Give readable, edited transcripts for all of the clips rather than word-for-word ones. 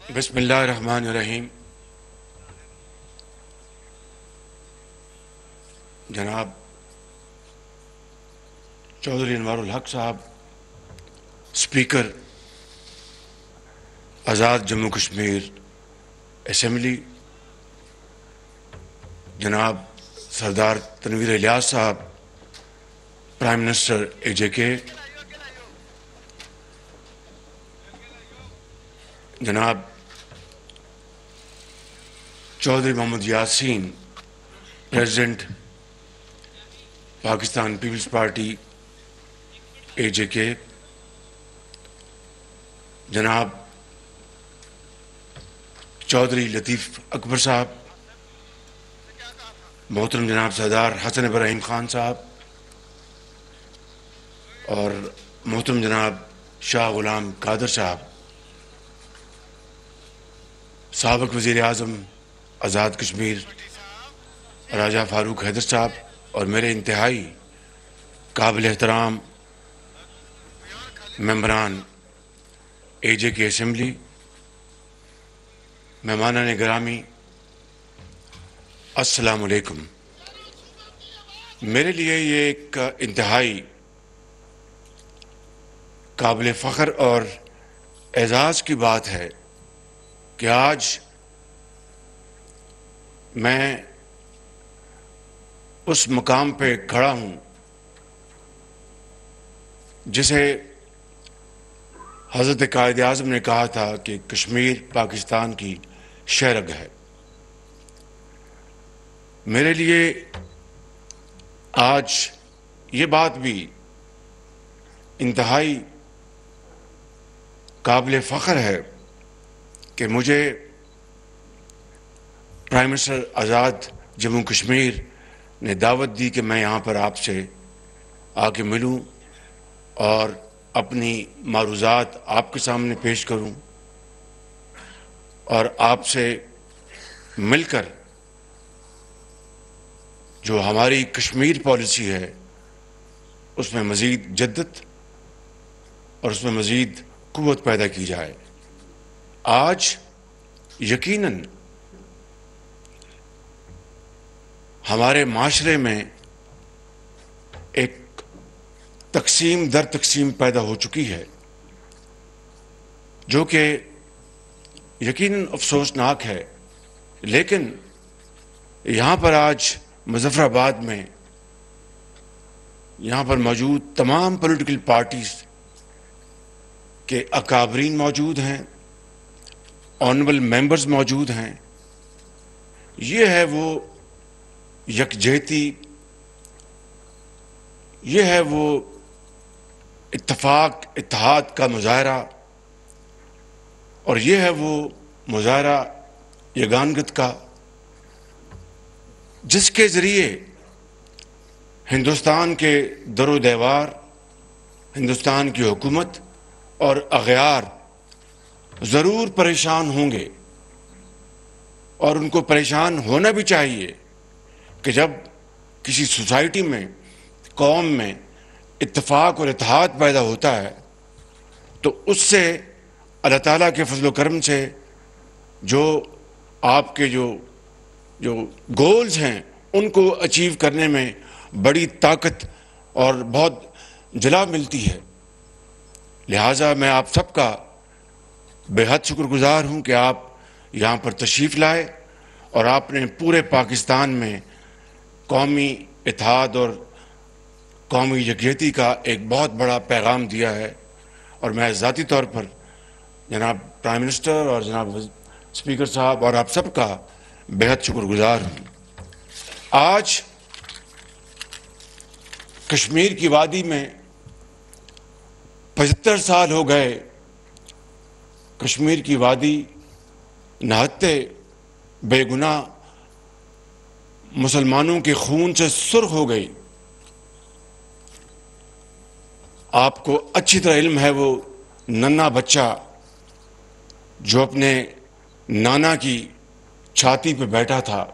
بسم اللہ الرحمن الرحیم۔ جناب چودھری انوار الحق صاحب، اسپیکر آزاد جموں کشمیر اسمبلی، جناب سردار تنویر الیاس صاحب، prime minister A J K, جناب Chaudhry Mohammad Yasin, president Pakistan Peoples Party A J K, جناب چودھری لطیف اکبر صاحب، محترم جناب سردار حسن ابراہیم خان صاحب، اور محترم جناب شاہ غلام قادر صاحب، سابق وزیر اعظم آزاد کشمیر راجہ فاروق حیدر صاحب، اور میرے انتہائی قابل احترام ممبران اے جے کے اسمبلی، مہمانان گرامی، السلام علیکم۔ میرے لیے یہ ایک انتہائی قابل فخر اور اعزاز کی بات ہے کہ آج میں اس مقام پہ کھڑا ہوں جسے حضرت قائد اعظم نے کہا تھا کہ کشمیر پاکستان کی شہرگ ہے۔ میرے لیے آج یہ بات بھی انتہائی قابل فخر ہے کہ مجھے پرائم منسٹر آزاد جموں کشمیر نے دعوت دی کہ میں یہاں پر آپ سے آ کے ملوں اور اپنی معروضات آپ کے سامنے پیش کروں، اور آپ سے مل کر جو ہماری کشمیر پالیسی ہے اس میں مزید جدت اور اس میں مزید قوت پیدا کی جائے۔ آج یقیناً ہمارے معاشرے میں ایک تقسیم در تقسیم پیدا ہو چکی ہے جو کہ یقیناً افسوسناک ہے، لیکن یہاں پر آج مظفر آباد میں یہاں پر موجود تمام پولیٹیکل پارٹیز کے اکابرین موجود ہیں، آنریبل ممبرز موجود ہیں۔ یہ ہے وہ یکجہتی، یہ ہے وہ اتفاق اتحاد کا مظاہرہ، اور یہ ہے وہ مظاہرہ یگانگت کا جس کے ذریعے ہندوستان کے در و دیوار، ہندوستان کی حکومت اور اغیار ضرور پریشان ہوں گے، اور ان کو پریشان ہونا بھی چاہیے کہ جب کسی سوسائٹی میں، قوم میں اتفاق اور اتحاد پیدا ہوتا ہے تو اس سے اللہ تعالیٰ کے فضل و کرم سے جو آپ کے جو گولز ہیں ان کو اچیو کرنے میں بڑی طاقت اور بہت جلا ملتی ہے۔ لہٰذا میں آپ سب کا بے حد شکر گزار ہوں کہ آپ یہاں پر تشریف لائے اور آپ نے پورے پاکستان میں قومی اتحاد اور قومی یکجہتی کا ایک بہت بڑا پیغام دیا ہے، اور میں ذاتی طور پر جناب پرائم منسٹر اور جناب اسپیکر صاحب اور آپ سب کا بے حد شکر گزار ہوں۔ آج کشمیر کی وادی میں 75 سال ہو گئے، کشمیر کی وادی نہتے بے گناہ مسلمانوں کے خون سے سرخ ہو گئی۔ آپ کو اچھی طرح علم ہے وہ ننھا بچہ جو اپنے نانا کی چھاتی پہ بیٹھا تھا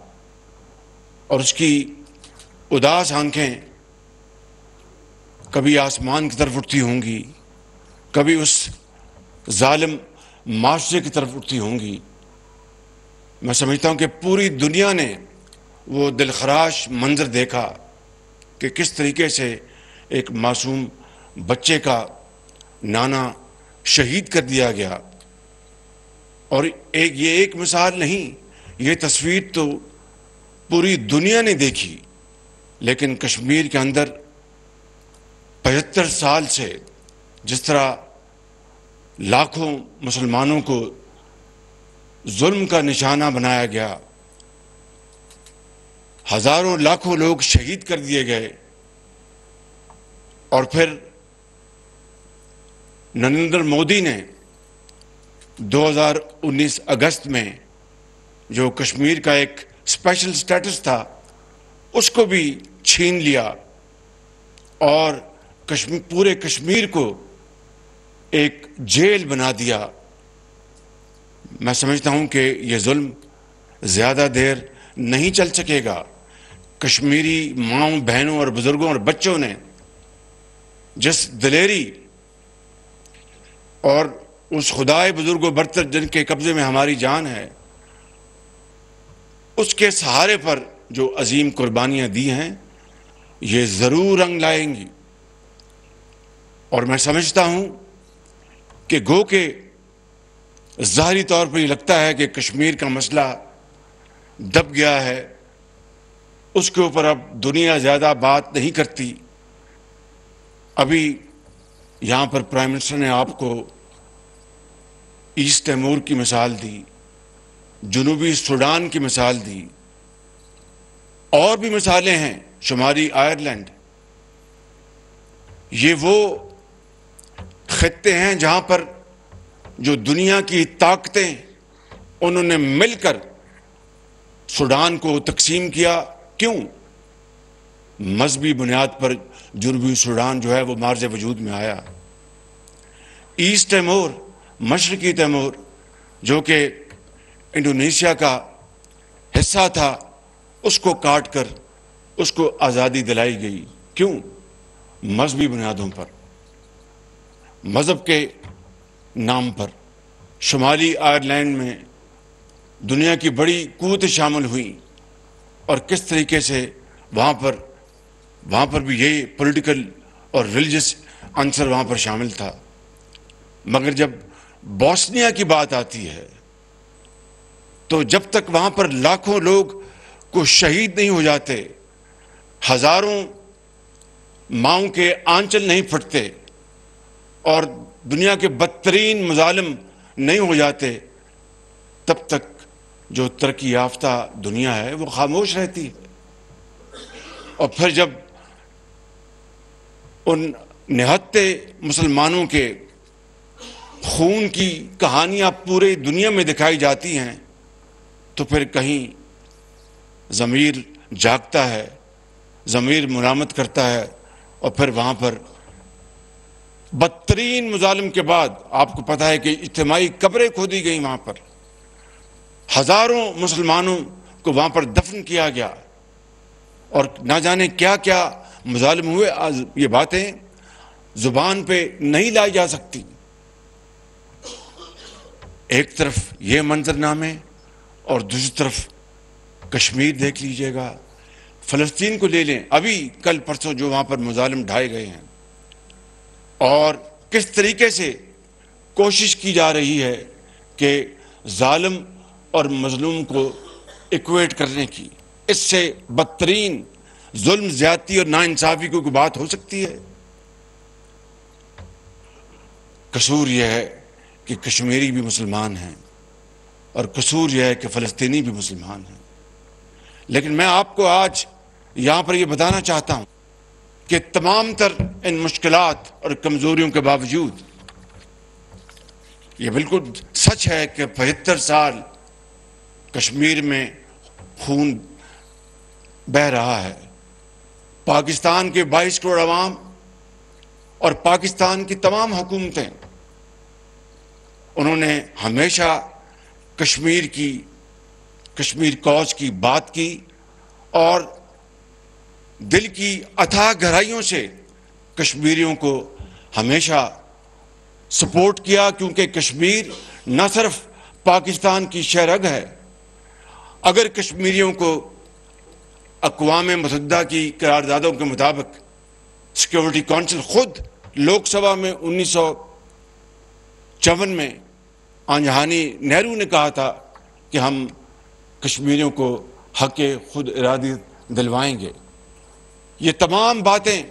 اور اس کی اداس آنکھیں کبھی آسمان کی طرف اٹھتی ہوں گی، کبھی اس ظالم معاشرے کی طرف اٹھتی ہوں گی. میں سمجھتا ہوں کہ پوری دنیا نے وہ دلخراش منظر دیکھا کہ کس طریقے سے ایک معصوم بچے کا نانا شہید کر دیا گیا. اور یہ ایک مثال نہیں، یہ تصویر تو پوری دنیا نے دیکھی. لیکن کشمیر کے اندر 75 سال سے جس طرح لاکھوں مسلمانوں کو ظلم کا نشانہ بنایا گیا، ہزاروں لاکھوں لوگ شہید کر دیے گئے، اور پھر نریندر مودی نے 2019 اگست میں جو کشمیر کا ایک اسپیشل سٹیٹس تھا اس کو بھی چھین لیا اور پورے کشمیر کو ایک جیل بنا دیا. میں سمجھتا ہوں کہ یہ ظلم زیادہ دیر نہیں چل سکے گا. کشمیری ماؤں، بہنوں اور بزرگوں اور بچوں نے جس دلیری اور اس خدائے بزرگ و برتر جن کے قبضے میں ہماری جان ہے، اس کے سہارے پر جو عظیم قربانیاں دی ہیں، یہ ضرور رنگ لائیں گی. اور میں سمجھتا ہوں کہ گو کہ ظاہری طور پر یہ لگتا ہے کہ کشمیر کا مسئلہ دب گیا ہے، اس کے اوپر اب دنیا زیادہ بات نہیں کرتی. ابھی یہاں پر پرائم منسٹر نے آپ کو ایسٹ تیمور کی مثال دی، جنوبی سوڈان کی مثال دی، اور بھی مثالیں ہیں، شمالی آئرلینڈ. یہ وہ خطے ہیں جہاں پر جو دنیا کی طاقتیں انہوں نے مل کر سوڈان کو تقسیم کیا. کیوں؟ مذہبی بنیاد پر جنوبی سوڈان جو ہے وہ مارز وجود میں آیا. ایسٹ تیمور، مشرقی تیمور، جو کہ انڈونیشیا کا حصہ تھا، اس کو کاٹ کر اس کو آزادی دلائی گئی. کیوں؟ مذہبی بنیادوں پر، مذہب کے نام پر. شمالی آئرلینڈ میں دنیا کی بڑی قوتیں شامل ہوئیں، اور کس طریقے سے وہاں پر بھی یہی پولیٹیکل اور ریلیجس عنصر وہاں پر شامل تھا. مگر جب بوسنیا کی بات آتی ہے تو جب تک وہاں پر لاکھوں لوگ کو شہید نہیں ہو جاتے، ہزاروں ماؤں کے آنچل نہیں پھٹتے، اور دنیا کے بدترین مظالم نہیں ہو جاتے، تب تک جو ترقی یافتہ دنیا ہے وہ خاموش رہتی ہے. اور پھر جب ان نہتے مسلمانوں کے خون کی کہانیاں پورے دنیا میں دکھائی جاتی ہیں تو پھر کہیں ضمیر جاگتا ہے، ضمیر ملامت کرتا ہے. اور پھر وہاں پر بدترین مظالم کے بعد آپ کو پتہ ہے کہ اجتماعی قبریں کھودی گئیں، وہاں پر ہزاروں مسلمانوں کو وہاں پر دفن کیا گیا، اور نہ جانے کیا کیا مظالم ہوئے. یہ باتیں زبان پہ نہیں لائی جا سکتی. ایک طرف یہ منظرنامے اور دوسری طرف کشمیر دیکھ لیجئے گا. فلسطین کو لے لیں، ابھی کل پرسوں جو وہاں پر مظالم ڈھائے گئے ہیں، اور کس طریقے سے کوشش کی جا رہی ہے کہ ظالم اور مظلوم کو ایکویٹ کرنے کی. اس سے بدترین ظلم، زیادتی اور ناانصافی کو کوئی بات ہو سکتی ہے؟ قصور یہ ہے کہ کشمیری بھی مسلمان ہیں، اور قصور یہ ہے کہ فلسطینی بھی مسلمان ہیں. لیکن میں آپ کو آج یہاں پر یہ بتانا چاہتا ہوں کہ تمام تر ان مشکلات اور کمزوریوں کے باوجود یہ بالکل سچ ہے کہ 75 سال کشمیر میں خون بہہ رہا ہے. پاکستان کے 22 کروڑ عوام اور پاکستان کی تمام حکومتیں، انہوں نے ہمیشہ کشمیر کوز کی بات کی، اور دل کی اتھاہ گہرائیوں سے کشمیریوں کو ہمیشہ سپورٹ کیا، کیونکہ کشمیر نہ صرف پاکستان کی شہرگ ہے، اگر کشمیریوں کو اقوام متحدہ کی قراردادوں کے مطابق سیکیورٹی کونسل خود لوک سبھا میں 1954 میں آنجہانی نہرو نے کہا تھا کہ ہم کشمیریوں کو حق خود ارادی دلوائیں گے. یہ تمام باتیں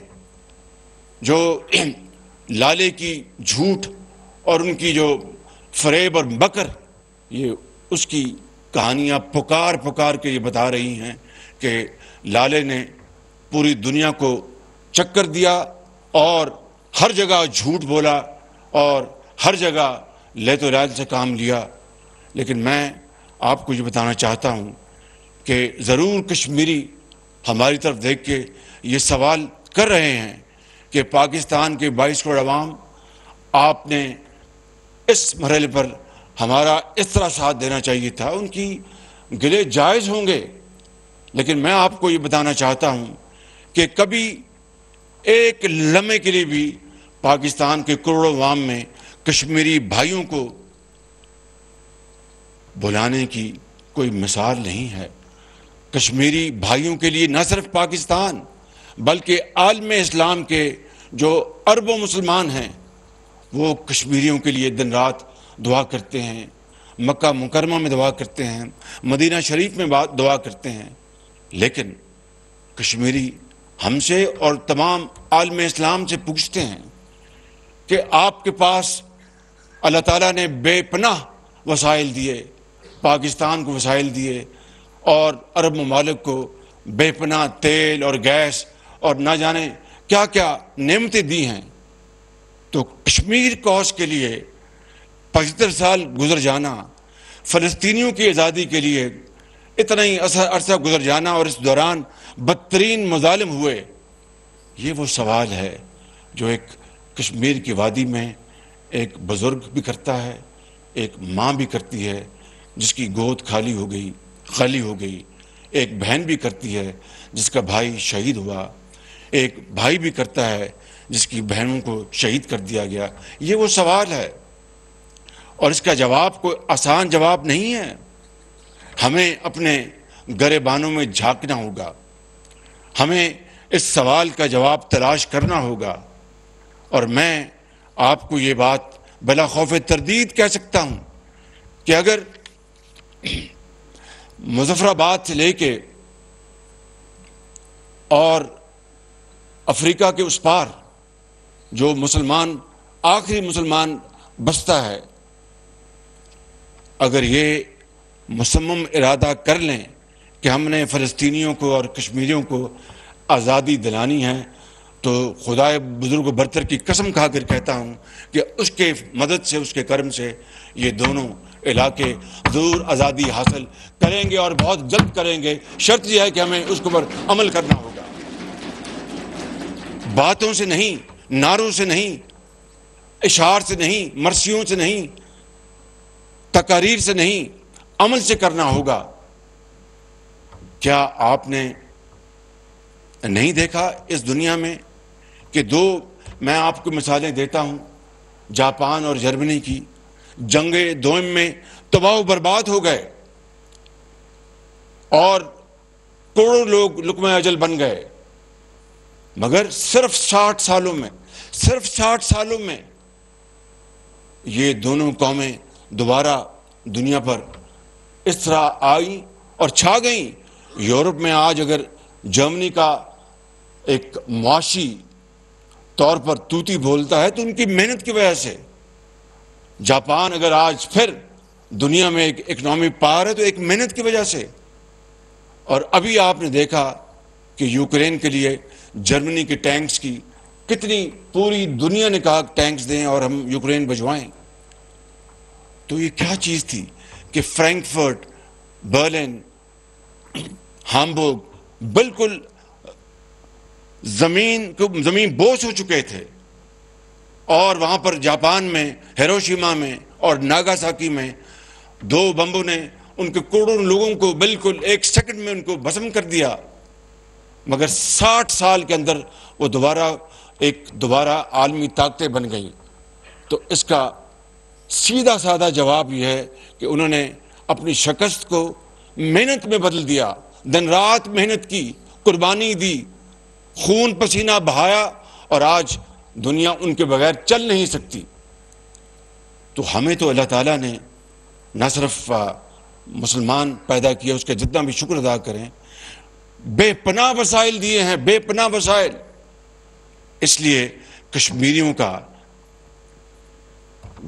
جو لالے کی جھوٹ اور ان کی جو فریب اور مکر، یہ اس کی کہانیاں پکار پکار کے یہ بتا رہی ہیں کہ لالے نے پوری دنیا کو چکر دیا اور ہر جگہ جھوٹ بولا اور ہر جگہ لیت و لال سے کام لیا. لیکن میں آپ کو یہ بتانا چاہتا ہوں کہ ضرور کشمیری ہماری طرف دیکھ کے یہ سوال کر رہے ہیں کہ پاکستان کے 22 کروڑ عوام، آپ نے اس مرحلے پر ہمارا اس طرح ساتھ دینا چاہیے تھا. ان کی گلے جائز ہوں گے، لیکن میں آپ کو یہ بتانا چاہتا ہوں کہ کبھی ایک لمحے کے لیے بھی پاکستان کے کروڑوں عوام میں کشمیری بھائیوں کو بلانے کی کوئی مثال نہیں ہے. کشمیری بھائیوں کے لیے نہ صرف پاکستان بلکہ عالم اسلام کے جو اربوں مسلمان ہیں وہ کشمیریوں کے لیے دن رات دعا کرتے ہیں، مکہ مکرمہ میں دعا کرتے ہیں، مدینہ شریف میں دعا کرتے ہیں. لیکن کشمیری ہم سے اور تمام عالم اسلام سے پوچھتے ہیں کہ آپ کے پاس اللہ تعالیٰ نے بے پناہ وسائل دیے، پاکستان کو وسائل دیے اور عرب ممالک کو بے پناہ تیل اور گیس اور نہ جانے کیا کیا نعمتیں دی ہیں. تو کشمیر کوس کے لیے 75 سال گزر جانا، فلسطینیوں کی آزادی کے لیے اتنا ہی عرصہ گزر جانا اور اس دوران بدترین مظالم ہوئے، یہ وہ سوال ہے جو ایک کشمیر کی وادی میں ایک بزرگ بھی کرتا ہے، ایک ماں بھی کرتی ہے جس کی گود خالی ہو گئی، ایک بہن بھی کرتی ہے جس کا بھائی شہید ہوا، ایک بھائی بھی کرتا ہے جس کی بہنوں کو شہید کر دیا گیا. یہ وہ سوال ہے اور اس کا جواب کوئی آسان جواب نہیں ہے. ہمیں اپنے گریبانوں میں جھانکنا ہوگا، ہمیں اس سوال کا جواب تلاش کرنا ہوگا. اور میں آپ کو یہ بات بلا خوف تردید کہہ سکتا ہوں کہ اگر مظفر آباد سے لے کے اور افریقہ کے اس پار جو آخری مسلمان بستا ہے، اگر یہ مصمم ارادہ کر لیں کہ ہم نے فلسطینیوں کو اور کشمیریوں کو آزادی دلانی ہے، تو خدائے بزرگ و برتر کی قسم کھا کر کہتا ہوں کہ اس کے مدد سے، اس کے کرم سے یہ دونوں علاقے ضرور آزادی حاصل کریں گے اور بہت جلد کریں گے. شرط یہ ہے کہ ہمیں اس کے اوپر عمل کرنا ہوگا، باتوں سے نہیں، نعروں سے نہیں، اشعار سے نہیں، مرثیوں سے نہیں، تقاریر سے نہیں، عمل سے کرنا ہوگا. کیا آپ نے نہیں دیکھا اس دنیا میں کہ میں آپ کو مثالیں دیتا ہوں، جاپان اور جرمنی کی جنگ دوئم میں تباہ و برباد ہو گئے اور کروڑوں لوگ لقمہ اجل بن گئے، مگر صرف 60 سالوں میں یہ دونوں قومیں دوبارہ دنیا پر اس طرح آئیں اور چھا گئیں. یورپ میں آج اگر جرمنی کا ایک معاشی طور پر توتی بولتا ہے تو ان کی محنت کی وجہ سے. جاپان اگر آج پھر دنیا میں ایک اکنامی پاور ہے تو ایک محنت کی وجہ سے. اور ابھی آپ نے دیکھا کہ یوکرین کے لیے جرمنی کے ٹینکس کی کتنی، پوری دنیا نے کہا ٹینکس دیں اور ہم یوکرین بھجوائیں. تو یہ کیا چیز تھی کہ فرینکفرٹ، برلن، ہامبورگ بالکل زمین بوس ہو چکے تھے، اور وہاں پر جاپان میں ہیروشیما میں اور ناگاساکی میں 2 بمبوں نے ان کے کروڑوں لوگوں کو بالکل 1 سیکنڈ میں ان کو بھسم کر دیا. مگر 60 سال کے اندر وہ دوبارہ عالمی طاقتیں بن گئیں. تو اس کا سیدھا سادہ جواب یہ ہے کہ انہوں نے اپنی شکست کو محنت میں بدل دیا، دن رات محنت کی، قربانی دی، خون پسینہ بہایا، اور آج دنیا ان کے بغیر چل نہیں سکتی۔ تو ہمیں تو اللہ تعالیٰ نے نہ صرف مسلمان پیدا کیا، اس کا جتنا بھی شکر ادا کریں، بے پناہ وسائل دیے ہیں، بے پناہ وسائل۔ اس لیے کشمیریوں کا،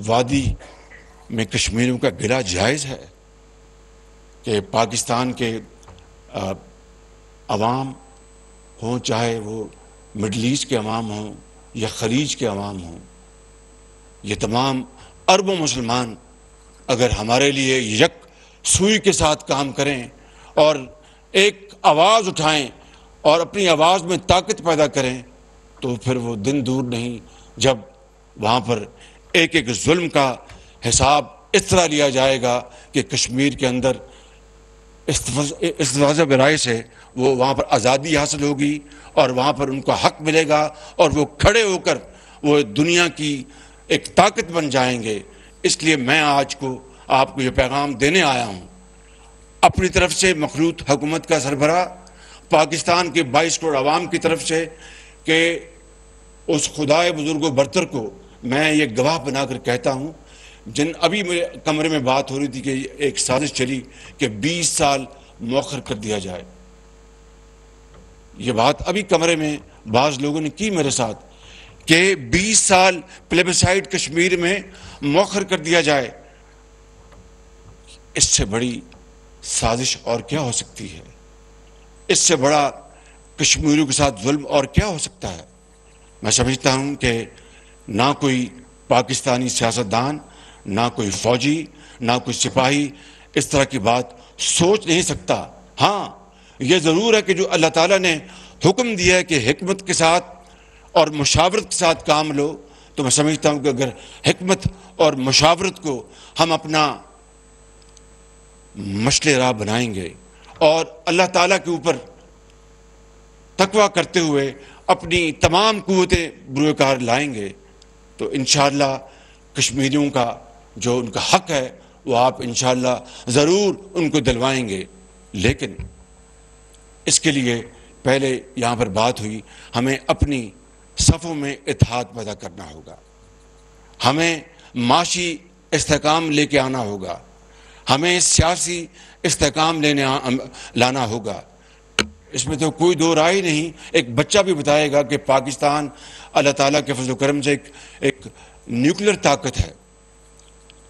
وادی میں کشمیریوں کا گلہ جائز ہے کہ پاکستان کے عوام ہوں، چاہے وہ مڈل ایسٹ کے عوام ہوں یا خلیج کے عوام ہوں، یہ تمام اربوں مسلمان اگر ہمارے لیے یک سوئی کے ساتھ کام کریں اور ایک آواز اٹھائیں اور اپنی آواز میں طاقت پیدا کریں، تو پھر وہ دن دور نہیں جب وہاں پر ایک ایک ظلم کا حساب اس طرح لیا جائے گا کہ کشمیر کے اندر استفاضہ برائے سے وہ وہاں پر آزادی حاصل ہوگی اور وہاں پر ان کا حق ملے گا اور وہ کھڑے ہو کر وہ دنیا کی ایک طاقت بن جائیں گے۔ اس لیے میں آج کو آپ کو یہ پیغام دینے آیا ہوں اپنی طرف سے، مخلوط حکومت کا سربراہ، پاکستان کے 22 کروڑ عوام کی طرف سے، کہ اس خدائے بزرگ و برتر کو میں یہ گواہ بنا کر کہتا ہوں، جن ابھی میرے کمرے میں بات ہو رہی تھی کہ ایک سازش چلی کہ 20 سال مؤخر کر دیا جائے، یہ بات ابھی کمرے میں بعض لوگوں نے کی میرے ساتھ کہ 20 سال پلیبسائٹ کشمیر میں مؤخر کر دیا جائے۔ اس سے بڑی سازش اور کیا ہو سکتی ہے؟ اس سے بڑا کشمیریوں کے ساتھ ظلم اور کیا ہو سکتا ہے؟ میں سمجھتا ہوں کہ نہ کوئی پاکستانی سیاستدان، نہ کوئی فوجی، نہ کوئی سپاہی اس طرح کی بات سوچ نہیں سکتا۔ ہاں، یہ ضرور ہے کہ جو اللہ تعالیٰ نے حکم دیا ہے کہ حکمت کے ساتھ اور مشاورت کے ساتھ کام لو، تو میں سمجھتا ہوں کہ اگر حکمت اور مشاورت کو ہم اپنا مشعل راہ بنائیں گے اور اللہ تعالیٰ کے اوپر تقویٰ کرتے ہوئے اپنی تمام قوتیں بروئے کار لائیں گے، تو انشاءاللہ کشمیریوں کا جو ان کا حق ہے وہ آپ انشاءاللہ ضرور ان کو دلوائیں گے۔ لیکن اس کے لیے پہلے یہاں پر بات ہوئی، ہمیں اپنی صفوں میں اتحاد پیدا کرنا ہوگا، ہمیں معاشی استحکام لے کے آنا ہوگا، ہمیں سیاسی استحکام لانا ہوگا۔ اس میں تو کوئی دو رائے نہیں، ایک بچہ بھی بتائے گا کہ پاکستان اللہ تعالیٰ کے فضل و کرم سے ایک نیوکلیر طاقت ہے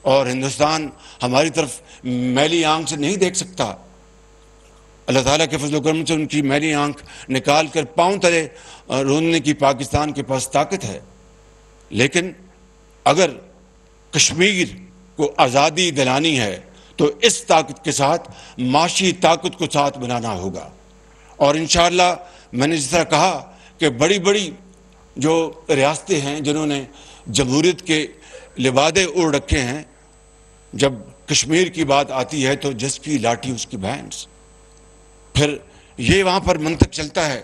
اور ہندوستان ہماری طرف میلی آنکھ سے نہیں دیکھ سکتا۔ اللہ تعالیٰ کے فضل و کرم سے ان کی میلی آنکھ نکال کر پاؤں تلے روننے کی پاکستان کے پاس طاقت ہے۔ لیکن اگر کشمیر کو آزادی دلانی ہے تو اس طاقت کے ساتھ معاشی طاقت کو ساتھ بنانا ہوگا، اور انشاءاللہ میں نے جس طرح کہا کہ بڑی بڑی جو ریاستیں ہیں جنہوں نے جمہوریت کے لبادے اوڑھ رکھے ہیں، جب کشمیر کی بات آتی ہے تو جس کی لاٹھی اس کی بھینس، پھر یہ وہاں پر منطق چلتا ہے۔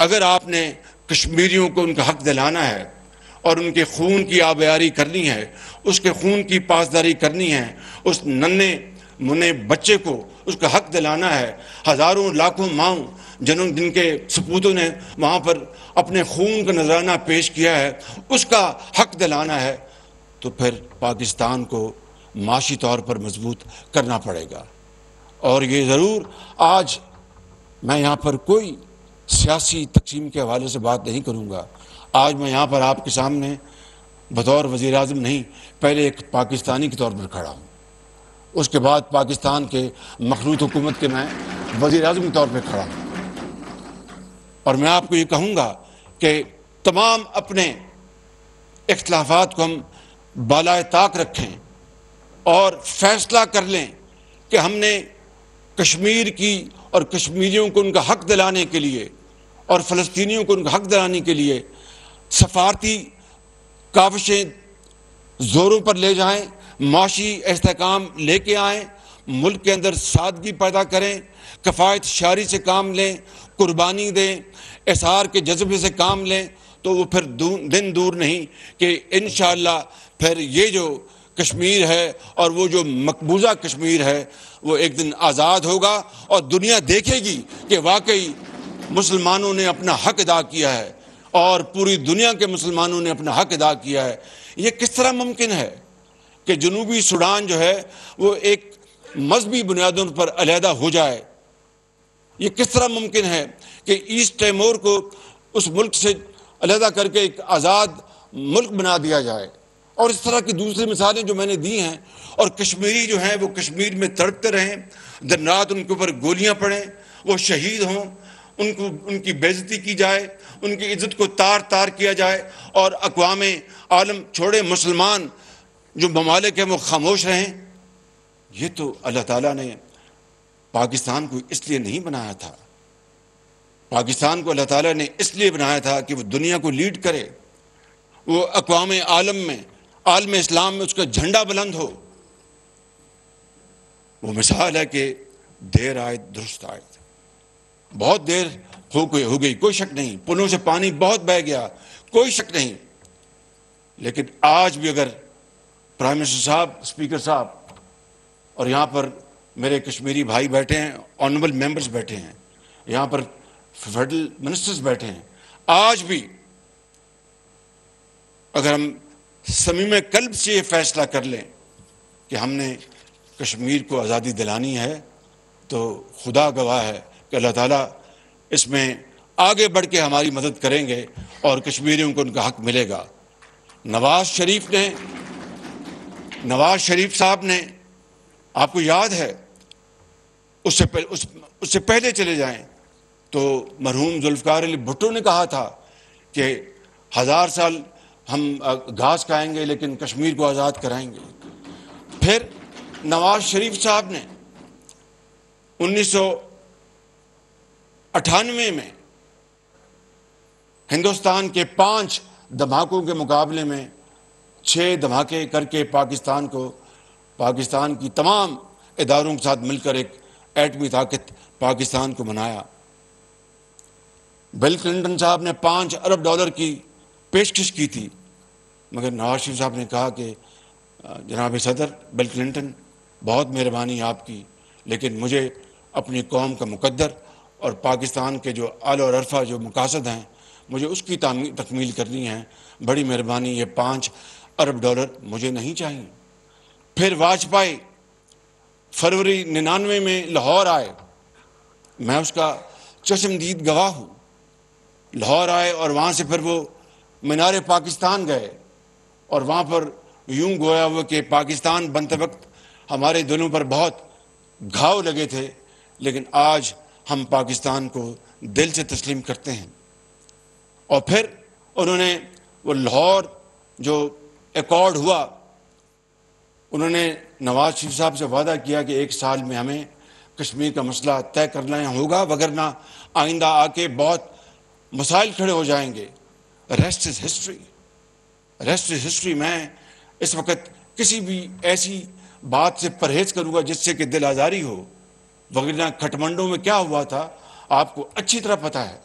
اگر آپ نے کشمیریوں کو ان کا حق دلانا ہے اور ان کے خون کی آبیاری کرنی ہے، اس کے خون کی پاسداری کرنی ہے، اس ننھے منھے بچے کو اس کا حق دلانا ہے، ہزاروں لاکھوں ماؤں جن کے سپوتوں نے وہاں پر اپنے خون کا نذرانہ پیش کیا ہے، اس کا حق دلانا ہے، تو پھر پاکستان کو معاشی طور پر مضبوط کرنا پڑے گا۔ اور یہ ضرور آج میں یہاں پر کوئی سیاسی تقسیم کے حوالے سے بات نہیں کروں گا، آج میں یہاں پر آپ کے سامنے بطور وزیر اعظم نہیں، پہلے ایک پاکستانی کے طور پر کھڑا ہوں، اس کے بعد پاکستان کے مخلوط حکومت کے میں وزیر اعظم کے طور پہ کھڑا ہوں، اور میں آپ کو یہ کہوں گا کہ تمام اپنے اختلافات کو ہم بالائے طاق رکھیں اور فیصلہ کر لیں کہ ہم نے کشمیر کی اور کشمیریوں کو ان کا حق دلانے کے لیے اور فلسطینیوں کو ان کا حق دلانے کے لیے سفارتی کاوشیں زوروں پر لے جائیں، معاشی استحکام لے کے آئیں، ملک کے اندر سادگی پیدا کریں، کفایت شاری سے کام لیں، قربانی دیں، احسار کے جذبے سے کام لیں، تو وہ پھر دن دور نہیں کہ انشاءاللہ پھر یہ جو کشمیر ہے اور وہ جو مقبوضہ کشمیر ہے وہ ایک دن آزاد ہوگا اور دنیا دیکھے گی کہ واقعی مسلمانوں نے اپنا حق ادا کیا ہے اور پوری دنیا کے مسلمانوں نے اپنا حق ادا کیا ہے۔ یہ کس طرح ممکن ہے کہ جنوبی سوڈان جو ہے وہ ایک مذہبی بنیادوں پر علیحدہ ہو جائے؟ یہ کس طرح ممکن ہے کہ ایسٹ تیمور کو اس ملک سے علیحدہ کر کے ایک آزاد ملک بنا دیا جائے؟ اور اس طرح کی دوسری مثالیں جو میں نے دی ہیں، اور کشمیری جو ہیں وہ کشمیر میں تڑپتے رہیں، دن رات ان کے اوپر گولیاں پڑیں، وہ شہید ہوں، ان کی بے عزتی کی جائے، ان کی عزت کو تار تار کیا جائے، اور اقوام عالم چھوڑے مسلمان جو ممالک ہیں وہ خاموش رہیں۔ یہ تو اللہ تعالیٰ نے پاکستان کو اس لیے نہیں بنایا تھا۔ پاکستان کو اللہ تعالیٰ نے اس لیے بنایا تھا کہ وہ دنیا کو لیڈ کرے، وہ اقوام عالم میں، عالم اسلام میں اس کا جھنڈا بلند ہو۔ وہ مثال ہے کہ دیر آئے درست آئے، بہت دیر ہو گئی، کوئی شک نہیں، پلوں سے پانی بہت بہہ گیا، کوئی شک نہیں، لیکن آج بھی اگر پرائم منسٹر صاحب، اسپیکر صاحب، اور یہاں پر میرے کشمیری بھائی بیٹھے ہیں، آنریبل ممبرز بیٹھے ہیں، یہاں پر فیڈرل منسٹرز بیٹھے ہیں، آج بھی اگر ہم صمیم قلب سے یہ فیصلہ کر لیں کہ ہم نے کشمیر کو آزادی دلانی ہے، تو خدا گواہ ہے کہ اللہ تعالیٰ اس میں آگے بڑھ کے ہماری مدد کریں گے اور کشمیریوں کو ان کا حق ملے گا۔ نواز شریف صاحب نے، آپ کو یاد ہے، اس سے پہلے چلے جائیں تو مرحوم ذوالفقار علی بھٹو نے کہا تھا کہ 1000 سال ہم گھاس کھائیں گے لیکن کشمیر کو آزاد کرائیں گے۔ پھر نواز شریف صاحب نے 1998 میں ہندوستان کے 5 دھماکوں کے مقابلے میں 6 دھماکے کر کے پاکستان کی تمام اداروں کے ساتھ مل کر ایک ایٹمی طاقت پاکستان کو بنایا۔ بل کلنٹن صاحب نے $5 ارب کی پیشکش کی تھی، مگر نواز شریف صاحب نے کہا کہ جناب صدر بل کلنٹن، بہت مہربانی آپ کی، لیکن مجھے اپنی قوم کا مقدر اور پاکستان کے جو اعلیٰ اور عرفہ جو مقاصد ہیں مجھے اس کی تکمیل کرنی ہے، بڑی مہربانی، یہ $5 ارب مجھے نہیں چاہیے۔ پھر واجپئی فروری 99 میں لاہور آئے، میں اس کا چشمدید گواہ ہوں۔ لاہور آئے اور وہاں سے پھر وہ مینار پاکستان گئے، اور وہاں پر یوں گویا ہوا کہ پاکستان بنتے وقت ہمارے دلوں پر بہت گھاؤ لگے تھے، لیکن آج ہم پاکستان کو دل سے تسلیم کرتے ہیں۔ اور پھر انہوں نے وہ لاہور جو ایکارڈ ہوا، انہوں نے نواز شریف صاحب سے وعدہ کیا کہ 1 سال میں ہمیں کشمیر کا مسئلہ طے کرنا ہوگا، وگرنہ آئندہ آ کے بہت مسائل کھڑے ہو جائیں گے۔ Rest is history. میں اس وقت کسی بھی ایسی بات سے پرہیز کروں گا جس سے کہ دل آزاری ہو، وگرنہ کھٹمنڈو میں کیا ہوا تھا آپ کو اچھی طرح پتہ ہے۔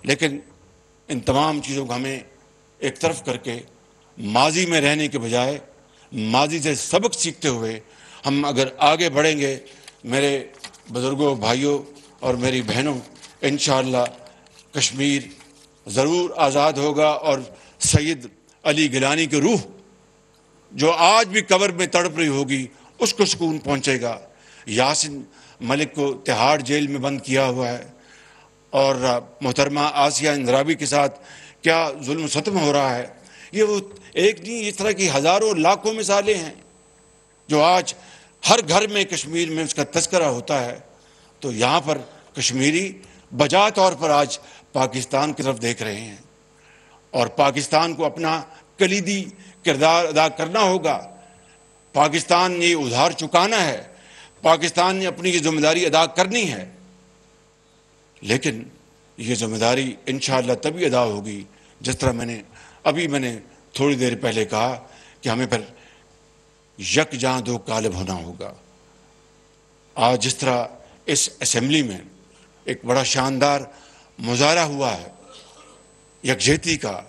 لیکن ان تمام چیزوں کو ہمیں ایک طرف کر کے ماضی میں رہنے کے بجائے ماضی سے سبق سیکھتے ہوئے ہم اگر آگے بڑھیں گے، میرے بزرگوں، بھائیوں اور میری بہنوں، انشاءاللہ کشمیر ضرور آزاد ہوگا، اور سید علی گیلانی کی روح جو آج بھی قبر میں تڑپ رہی ہوگی اس کو سکون پہنچے گا۔ یاسین ملک کو تہاڑ جیل میں بند کیا ہوا ہے، اور محترمہ آسیہ اندرابی کے ساتھ کیا ظلم و ستم ہو رہا ہے۔ یہ وہ ایک نہیں، اس طرح کی ہزاروں لاکھوں مثالیں ہیں جو آج ہر گھر میں کشمیر میں اس کا تذکرہ ہوتا ہے۔ تو یہاں پر کشمیری بجا طور پر آج پاکستان کی طرف دیکھ رہے ہیں، اور پاکستان کو اپنا کلیدی کردار ادا کرنا ہوگا۔ پاکستان نے ادھار چکانا ہے، پاکستان نے اپنی یہ ذمہ داری ادا کرنی ہے، لیکن یہ ذمہ داری انشاءاللہ تبھی ادا ہوگی جس طرح میں نے تھوڑی دیر پہلے کہا کہ ہمیں پھر یکجاں دو قالب ہونا ہوگا۔ آج جس طرح اس اسمبلی میں ایک بڑا شاندار مظاہرہ ہوا ہے یکجہتی کا،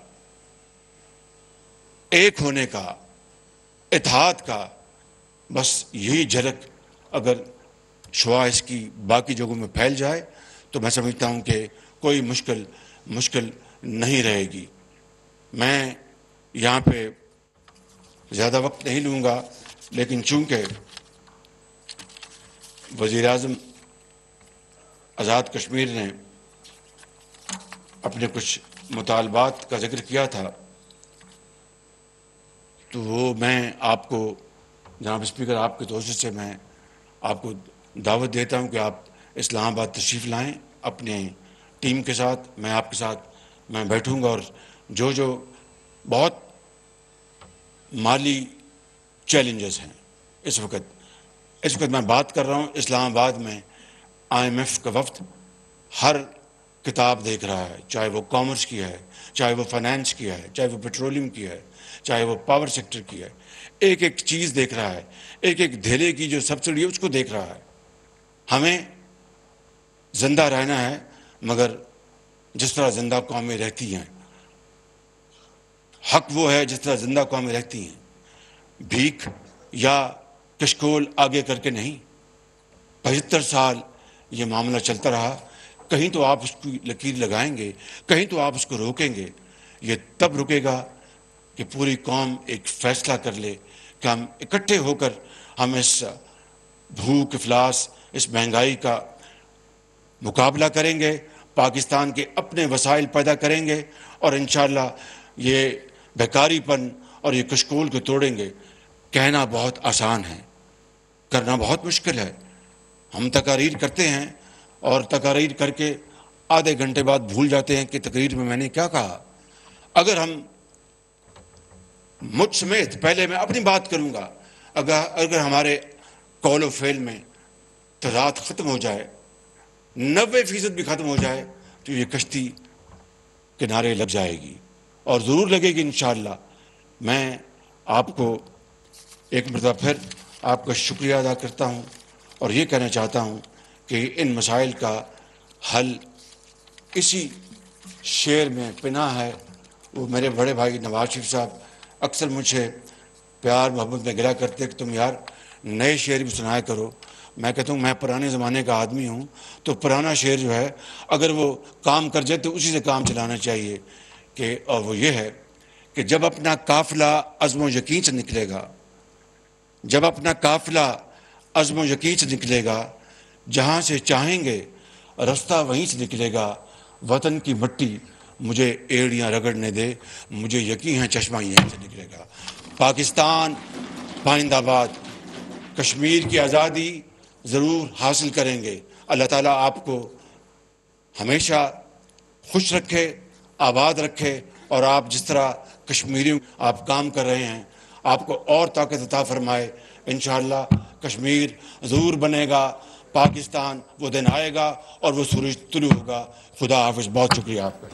ایک ہونے کا، اتحاد کا بس یہی جھلک اگر شعاع اس کی باقی جگہوں میں پھیل جائے تو میں سمجھتا ہوں کہ کوئی مشکل نہیں رہے گی. میں یہاں پہ زیادہ وقت نہیں لوں گا، لیکن چونکہ وزیر اعظم آزاد کشمیر نے اپنے کچھ مطالبات کا ذکر کیا تھا، تو وہ میں آپ کو جناب اسپیکر آپ کے توسط سے میں آپ کو دعوت دیتا ہوں کہ آپ اسلام آباد تشریف لائیں اپنے ٹیم کے ساتھ. میں آپ کے ساتھ میں بیٹھوں گا اور جو بہت مالی چیلنجز ہیں اس وقت میں بات کر رہا ہوں، اسلام آباد میں IMF کا وفد ہر کتاب دیکھ رہا ہے، چاہے وہ کامرس کی ہے، چاہے وہ فائنانس کی ہے، چاہے وہ پیٹرولیم کی ہے، چاہے وہ پاور سیکٹر کی ہے. ایک ایک چیز دیکھ رہا ہے، ایک ایک دھیلے کی جو سبسڈی ہے اس کو دیکھ رہا ہے. ہمیں زندہ رہنا ہے، مگر جس طرح زندہ قومیں رہتی ہیں، حق وہ ہے جس طرح زندہ قومیں رہتی ہیں، بھیک یا کشکول آگے کر کے نہیں. 75 سال یہ معاملہ چلتا رہا. کہیں تو آپ اس کی لکیر لگائیں گے، کہیں تو آپ اس کو روکیں گے. یہ تب رکے گا کہ پوری قوم ایک فیصلہ کر لے کہ ہم اکٹھے ہو کر ہم اس بھوک افلاس، اس مہنگائی کا مقابلہ کریں گے، پاکستان کے اپنے وسائل پیدا کریں گے اور انشاءاللہ یہ بیکاری پن اور یہ کشکول کو توڑیں گے. کہنا بہت آسان ہے، کرنا بہت مشکل ہے. ہم تقاریر کرتے ہیں اور تقاریر کر کے آدھے گھنٹے بعد بھول جاتے ہیں کہ تقریر میں نے کیا کہا. اگر ہم مجھ سمیت، پہلے میں اپنی بات کروں گا، اگر ہمارے قول و فعل میں تضاد ختم ہو جائے، 90% بھی ختم ہو جائے، تو یہ کشتی کنارے لگ جائے گی اور ضرور لگے گی انشاءاللہ. میں آپ کو ایک مرتبہ پھر آپ کا شکریہ ادا کرتا ہوں اور یہ کہنا چاہتا ہوں کہ ان مسائل کا حل اسی شعر میں پنہاں ہے. وہ میرے بڑے بھائی نواز شریف صاحب اکثر مجھے پیار محبت میں گلا کرتے کہ تم یار نئے شعر بھی سنایا کرو. میں کہتا ہوں میں پرانے زمانے کا آدمی ہوں، تو پرانا شعر جو ہے اگر وہ کام کر جائے تو اسی سے کام چلانا چاہیے. اور وہ یہ ہے کہ جب اپنا قافلہ عزم و یقین سے نکلے گا، جب اپنا قافلہ عزم و یقین سے نکلے گا، جہاں سے چاہیں گے رستہ وہیں سے نکلے گا. وطن کی مٹی مجھے ایڑیاں رگڑنے دے، مجھے یقین ہے چشمہ یہیں سے نکلے گا. پاکستان پائندہ باد، کشمیر کی آزادی ضرور حاصل کریں گے. اللہ تعالیٰ آپ کو ہمیشہ خوش رکھے، آباد رکھے، اور آپ جس طرح کشمیریوں آپ کام کر رہے ہیں آپ کو اور طاقت عطا فرمائے. انشاءاللہ کشمیر ضرور بنے گا، پاکستان وہ دن آئے گا اور وہ سورج طلوع ہوگا. خدا حافظ. بہت شکریہ آپ کا.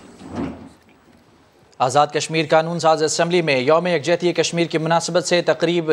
آزاد کشمیر قانون ساز اسمبلی میں یوم یکجہتی کشمیر کی مناسبت سے تقریب